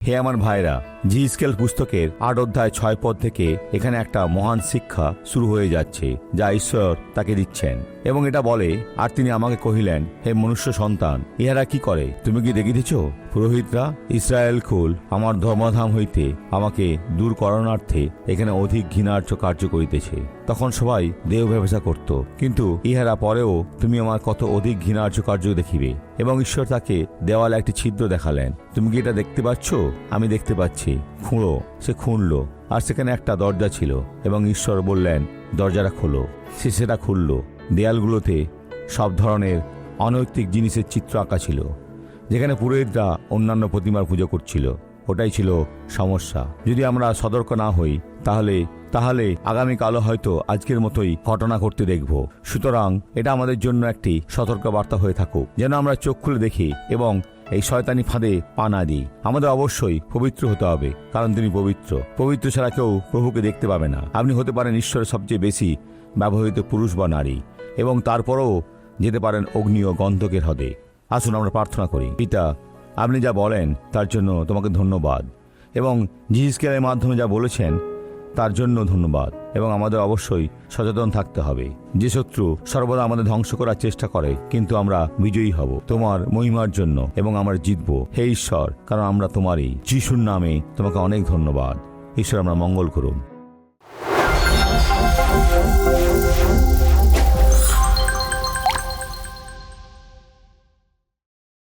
হে আমার ভাইরা, জিহিজকেল পুস্তকের ৮ অধ্যায় ৬ পদ থেকে এখানে একটা মহান শিক্ষা শুরু হয়ে যাচ্ছে, যা ঈশ্বর তাকে দিচ্ছেন। এবং এটা বলে, আর তিনি আমাকে কহিলেন, হে মনুষ্য সন্তান, ইহারা কি করে তুমি কি দেখিতেছ? পুরোহিতরা ইসরায়েল কুল আমার ধর্মধাম হইতে আমাকে দূর করণার্থে এখানে অধিক ঘৃণার্য কার্য করিতেছে। তখন সবাই দেহ ব্যবসা করত, কিন্তু ইহারা পরেও তুমি আমার কত অধিক ঘৃণার্য কার্য দেখিবে। এবং ঈশ্বর তাকে দেওয়ালে একটি ছিদ্র দেখালেন। তুমি কি এটা দেখতে পাচ্ছ? আমি দেখতে পাচ্ছি। খুঁড়ো। সে খুঁড়ল, আর সেখানে একটা দরজা ছিল, এবং ঈশ্বর বললেন, দরজাটা খোলো। সে সেটা খুলল। দেয়ালগুলোতে সব ধরনের অনৈতিক জিনিসের চিত্র আঁকা ছিল, যেখানে পুরোহিতরা অন্যান্য প্রতিমার পুজো করছিল। ওটাই ছিল সমস্যা। যদি আমরা সতর্ক না হই তাহলে আগামীকালও হয়তো আজকের মতোই ঘটনা ঘটতে দেখব। সুতরাং এটা আমাদের জন্য একটি সতর্ক বার্তা হয়ে থাকুক, যেন আমরা চোখ খুলে দেখি এবং এই শয়তানি ফাঁদে পা না দিই। আমাদের অবশ্যই পবিত্র হতে হবে, কারণ তিনি পবিত্র। পবিত্র ছাড়া কেউ প্রভুকে দেখতে পাবে না। আপনি হতে পারেন ঈশ্বরের সবচেয়ে বেশি ব্যবহৃত পুরুষ বা নারী, এবং তারপরেও যেতে পারেন অগ্নি ও গন্ধকের হ্রদে। আসুন আমরা প্রার্থনা করি। পিতা, আপনি যা বলেন তার জন্য তোমাকে ধন্যবাদ, এবং জিহিজকেলের মাধ্যমে যা বলেছেন তার জন্য ধন্যবাদ। এবং আমাদের অবশ্যই সচেতন থাকতে হবে। যে শত্রু সর্বদা আমাদের ধ্বংস করার চেষ্টা করে, কিন্তু আমরা বিজয়ী হব তোমার মহিমার জন্য, এবং আমরা জিতব। হে ঈশ্বর, কারণ আমরা তোমারই। যিশুর নামে তোমাকে অনেক ধন্যবাদ। ঈশ্বর, আমরা মঙ্গল করুন।